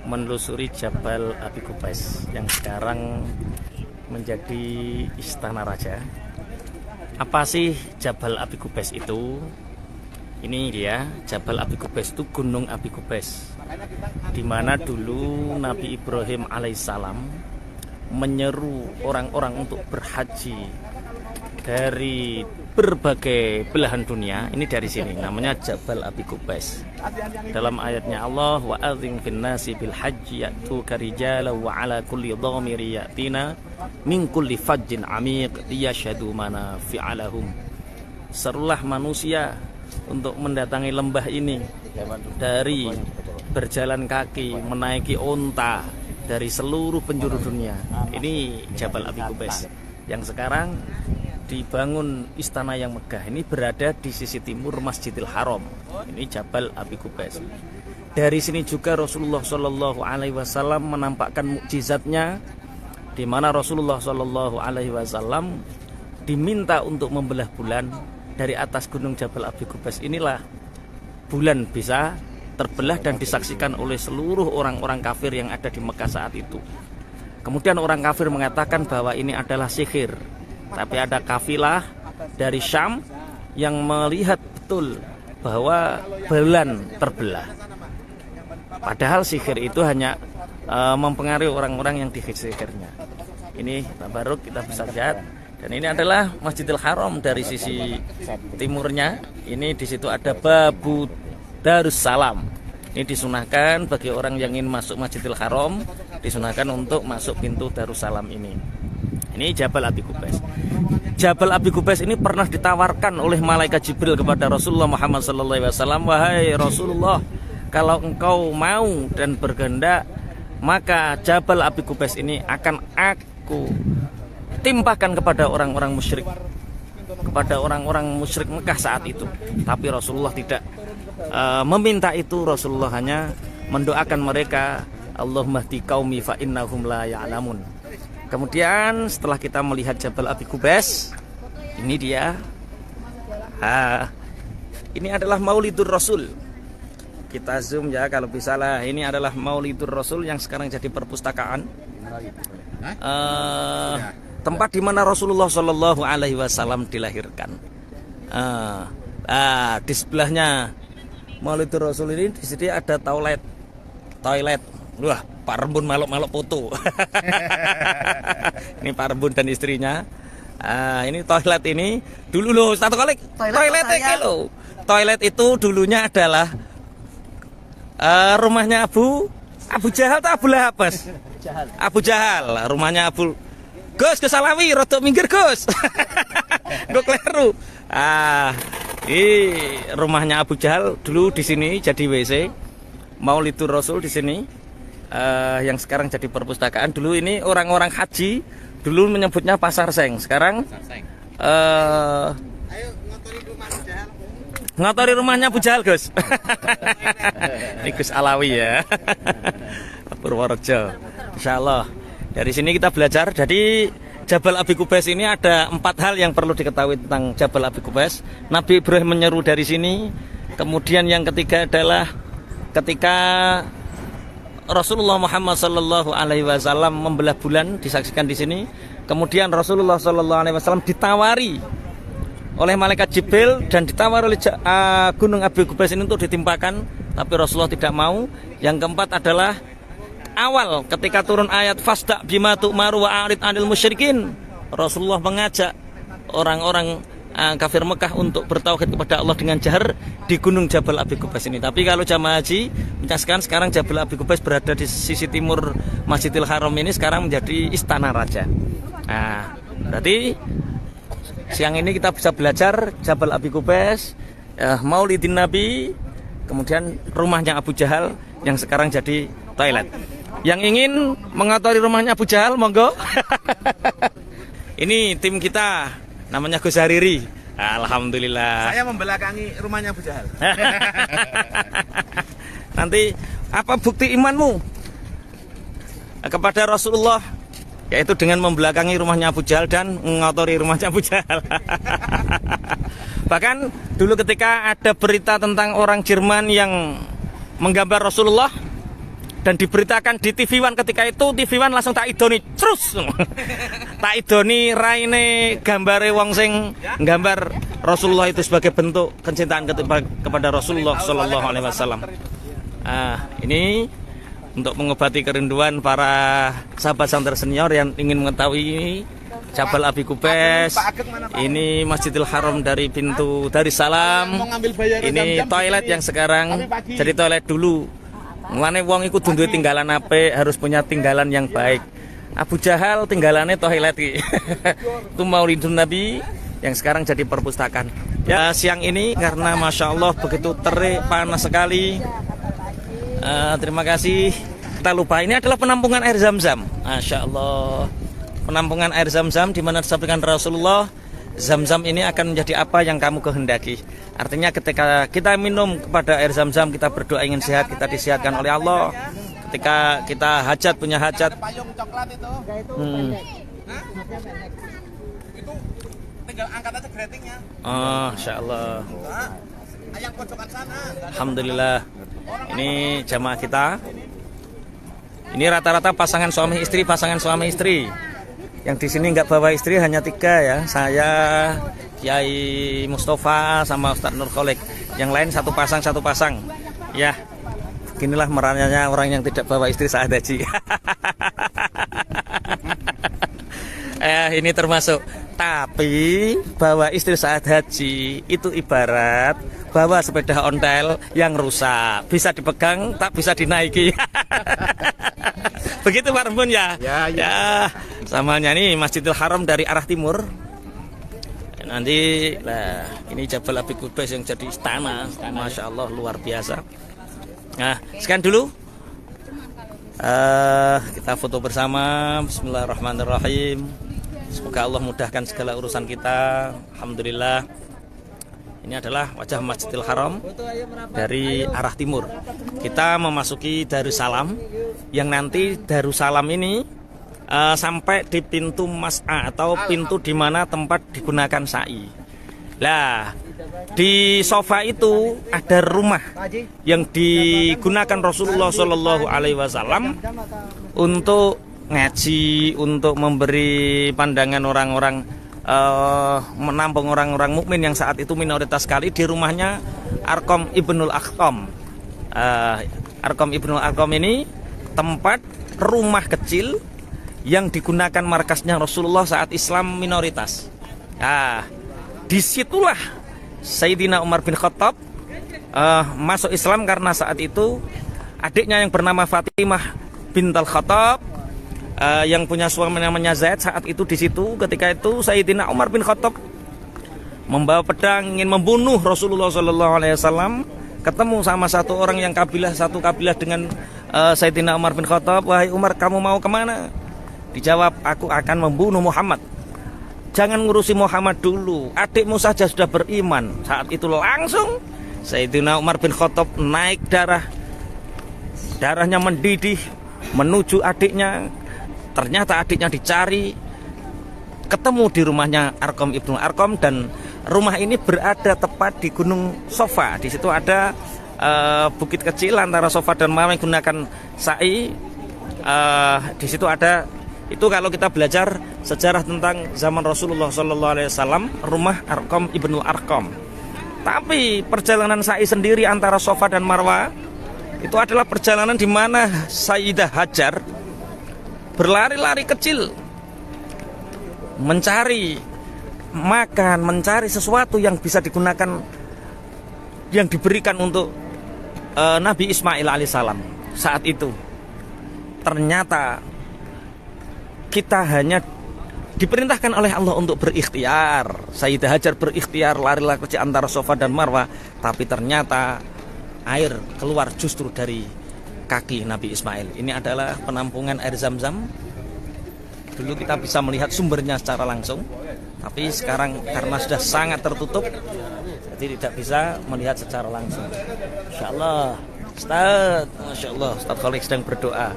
menelusuri Jabal Abi Qubais yang sekarang menjadi istana raja. Apa sih Jabal Abi Qubais itu? Ini dia, Jabal Abi Qubais itu Gunung Abi Qubais, di mana dulu Nabi Ibrahim alaihissalam menyeru orang-orang untuk berhaji dari berbagai belahan dunia. Ini dari sini, namanya Jabal Abi Qubais. Dalam ayatnya Allah, wa adzim fin nasi bil haji ya'tuka rijalan wa ala kulli dhamiri ya'tina min kulli fajjin amiq liyashhadu manafi'a lahum. Serulah manusia untuk mendatangi lembah ini dari berjalan kaki, menaiki onta dari seluruh penjuru dunia. Ini Jabal Abi Qubais yang sekarang dibangun istana yang megah. Ini berada di sisi timur Masjidil Haram. Ini Jabal Abi Qubais. Dari sini juga Rasulullah Shallallahu Alaihi Wasallam menampakkan mukjizatnya, di mana Rasulullah Shallallahu Alaihi Wasallam diminta untuk membelah bulan. Dari atas gunung Jabal Abi Qubais inilah bulan bisa terbelah dan disaksikan oleh seluruh orang-orang kafir yang ada di Mekah saat itu. Kemudian orang kafir mengatakan bahwa ini adalah sihir. Tapi ada kafilah dari Syam yang melihat betul bahwa bulan terbelah. Padahal sihir itu hanya mempengaruhi orang-orang yang disihirnya. Ini tabaruk, kita bisa lihat. Dan ini adalah Masjidil Haram dari sisi timurnya. Ini di situ ada Babu Darussalam. Ini disunahkan bagi orang yang ingin masuk Masjidil Haram, disunahkan untuk masuk pintu Darussalam ini. Ini Jabal Abi Qubais. Jabal Abi Qubais ini pernah ditawarkan oleh malaikat Jibril kepada Rasulullah Muhammad SAW. Wahai Rasulullah, kalau engkau mau dan berkehendak, maka Jabal Abi Qubais ini akan aku timpahkan kepada orang-orang musyrik, kepada orang-orang musyrik Mekah saat itu. Tapi Rasulullah tidak meminta itu. Rasulullah hanya mendoakan mereka, Allahumma hdi qaumi fa innahum la ya'lamun. Kemudian setelah kita melihat Jabal Abi Qubais, ini dia. Ini adalah Maulidur Rasul. Kita zoom ya kalau bisa lah. Ini adalah Maulidur Rasul yang sekarang jadi perpustakaan. Tempat di mana Rasulullah Shallallahu Alaihi Wasallam dilahirkan. Di sebelahnya Maulidur Rasul ini di sini ada toilet. Wah, Pak Rembun maluk-maluk foto. Ini Pak Rembun dan istrinya. Ini toilet ini dulu loh, satu kali toilet itu dulunya adalah rumahnya Abu Jahal atau Abu Lahab, Mas? Abu Jahal, rumahnya Abu Gus Kesalawi, rotok minggir Gus. Gue keliru. Ini rumahnya Abu Jahal dulu di sini jadi WC. Maulidur Rasul di sini. Yang sekarang jadi perpustakaan. Dulu ini orang-orang haji dulu menyebutnya Pasar Seng. Sekarang ngotori rumahnya Abu Jahal, Gus. Ini Gus Alawi ya. Purworejo. Insyaallah. Dari sini kita belajar. Jadi Jabal Abi Qubais ini ada 4 hal yang perlu diketahui tentang Jabal Abi Qubais. Nabi Ibrahim menyeru dari sini. Kemudian yang ketiga adalah ketika Rasulullah Muhammad Sallallahu Alaihi Wasallam membelah bulan, disaksikan di sini. Kemudian Rasulullah Sallallahu Alaihi Wasallam ditawari oleh malaikat Jibril dan ditawari oleh Gunung Abi Qubais ini untuk ditimpakan, tapi Rasulullah tidak mau. Yang keempat adalah awal ketika turun ayat fasda bima tu'maru wa arid anil musyrikin. Rasulullah mengajak orang-orang kafir Mekah untuk bertauhid kepada Allah dengan jahar di Gunung Jabal Abi Qubais ini. Tapi kalau jamaah haji menyaksikan sekarang Jabal Abi Qubais berada di sisi timur Masjidil Haram ini, sekarang menjadi istana raja. Berarti siang ini kita bisa belajar Jabal Abi Qubais, Maulidin Nabi, kemudian rumahnya Abu Jahal yang sekarang jadi toilet. Yang ingin mengotori rumahnya Abu Jahal, monggo. Ini tim kita, namanya Gus Hariri. Alhamdulillah. Saya membelakangi rumahnya Abu Jahal. Nanti apa bukti imanmu kepada Rasulullah? Yaitu dengan membelakangi rumahnya Abu Jahal dan mengotori rumahnya Abu Jahal. Bahkan dulu ketika ada berita tentang orang Jerman yang menggambar Rasulullah, dan diberitakan di TV One ketika itu. TV One langsung tak idoni terus. Tak idoni raine gambare wong sing nggambar Rasulullah itu sebagai bentuk kecintaan kepada Rasulullah Shallallahu Alaihi Wasallam. Ini untuk mengobati kerinduan para sahabat santri senior yang ingin mengetahui Jabal Abi Kubais. Ini Masjidil Haram dari pintu Darussalam. Ini toilet yang sekarang jadi toilet dulu. Mulane wong iku duwe tinggalan apik, harus punya tinggalan yang baik. Abu Jahal tinggalannya toilet iki. Itu Maulidun Nabi yang sekarang jadi perpustakaan. Ya, siang ini karena Masya Allah begitu terik, panas sekali. Terima kasih. Kita lupa ini adalah penampungan air Zam-Zam. Masya Allah. Penampungan air Zam-Zam di mana disampaikan Rasulullah, Zam-Zam ini akan menjadi apa yang kamu kehendaki. Artinya ketika kita minum kepada air Zam-Zam, kita berdoa ingin sehat, kita disehatkan oleh Allah. Ketika kita hajat, punya hajat. Payung coklat itu. Itu tinggal angkat aja gratingnya. Masya Allah. Yang pojokan sana. Alhamdulillah. Ini jamaah kita. Ini rata-rata pasangan suami istri. Yang di sini nggak bawa istri hanya 3 ya. Saya, Kiai Mustafa sama Ustadz Nur Kholek. Yang lain satu pasang. Ya, beginilah merananya orang yang tidak bawa istri saat haji. Ini termasuk. Tapi bawa istri saat haji itu ibarat bawa sepeda ontel yang rusak, bisa dipegang tak bisa dinaiki. Begitu Pak Rembun ya. Ya. Samanya nih Masjidil Haram dari arah timur. Nanti lah ini Jabal Abi Kubais yang jadi istana. Masya Allah luar biasa. Nah, sekian dulu. Kita foto bersama. Bismillahirrahmanirrahim. Semoga Allah mudahkan segala urusan kita. Alhamdulillah. Ini adalah wajah Masjidil Haram dari arah timur. Kita memasuki Darussalam, yang nanti Darussalam ini sampai di pintu Mas'a atau pintu di mana tempat digunakan sa'i. Lah, di sofa itu ada rumah yang digunakan Rasulullah Shallallahu Alaihi Wasallam untuk ngaji, untuk memberi pandangan orang-orang, menampung orang-orang mukmin yang saat itu minoritas sekali di rumahnya Arqam Ibnul Arqam. Arqam Ibnul Arqam ini tempat rumah kecil yang digunakan markasnya Rasulullah saat Islam minoritas. Disitulah Sayyidina Umar bin Khattab masuk Islam karena saat itu adiknya yang bernama Fatimah bintal Khattab yang punya suami namanya Zaid saat itu di situ. Ketika itu Sayyidina Umar bin Khattab membawa pedang ingin membunuh Rasulullah SAW. Ketemu sama satu orang yang satu kabilah dengan Sayyidina Umar bin Khattab. Wahai Umar, kamu mau kemana? Dijawab, aku akan membunuh Muhammad. Jangan ngurusi Muhammad dulu, adikmu saja sudah beriman. Saat itu langsung Sayyidina Umar bin Khattab naik darahnya mendidih menuju adiknya. Ternyata adiknya dicari, ketemu di rumahnya Arqam Ibnu Arqam, dan rumah ini berada tepat di Gunung Sofa. Di situ ada bukit kecil antara Sofa dan Marwah yang gunakan sa'i. Di situ ada itu kalau kita belajar sejarah tentang zaman Rasulullah SAW, rumah Arqam Ibnu Arqam. Tapi perjalanan sa'i sendiri antara Sofa dan Marwah itu adalah perjalanan di mana Sayyidah Hajar berlari-lari kecil mencari makan, mencari sesuatu yang bisa digunakan, yang diberikan untuk Nabi Ismail alaihissalam saat itu. Ternyata kita hanya diperintahkan oleh Allah untuk berikhtiar. Sayyidah Hajar berikhtiar lari-lari kecil antara Sofa dan Marwah, tapi ternyata air keluar justru dari kaki Nabi Ismail. Ini adalah penampungan air Zam-Zam. Dulu kita bisa melihat sumbernya secara langsung, tapi sekarang karena sudah sangat tertutup, jadi tidak bisa melihat secara langsung. Insya Allah, Ustaz, Masya Allah, Ustaz Khalid sedang berdoa.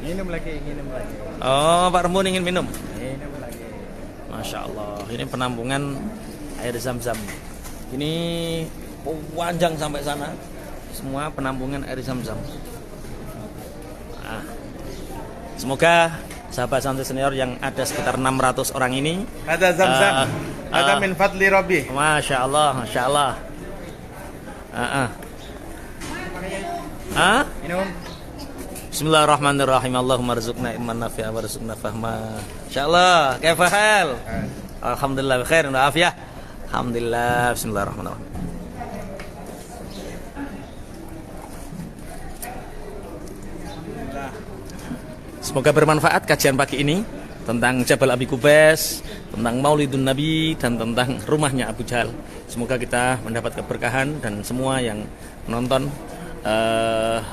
Minum lagi. Oh, Pak Rembun ingin minum. Minum lagi. Masya Allah, ini penampungan air Zam-Zam. Ini panjang sampai sana. semua penampungan air Zam-Zam. Nah, semoga sahabat santri senior yang ada sekitar 600 orang ini Ada Zam-Zam. Ada min fadli Rabbi. Masya Allah, Masya Allah. Minum. Bismillahirrahmanirrahim. Allahumma rizukna ilman nafi'a wa rizukna fahma. Insyaallah. Kaifa hal? Alhamdulillah bikhair wa afiyah. Alhamdulillah. Bismillahirrahmanirrahim. Semoga bermanfaat kajian pagi ini tentang Jabal Abi Qubais, tentang Maulidun Nabi, dan tentang rumahnya Abu Jahal. Semoga kita mendapat keberkahan dan semua yang menonton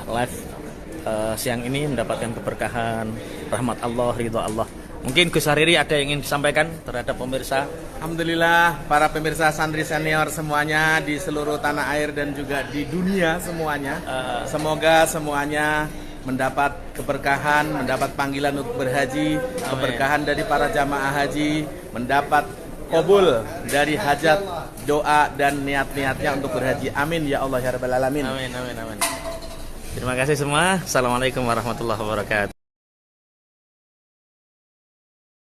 live siang ini mendapatkan keberkahan, rahmat Allah, ridho Allah. Mungkin Gus Hariri ada yang ingin disampaikan terhadap pemirsa? Alhamdulillah para pemirsa santri senior semuanya di seluruh tanah air dan juga di dunia semuanya. Semoga semuanya mendapat keberkahan, mendapat panggilan untuk berhaji, keberkahan dari para jamaah haji, mendapat kabul dari hajat, doa dan niat-niatnya untuk berhaji. Amin ya Allah ya rabbal alamin. Amin, amin, amin. Terima kasih semua. Assalamualaikum warahmatullahi wabarakatuh.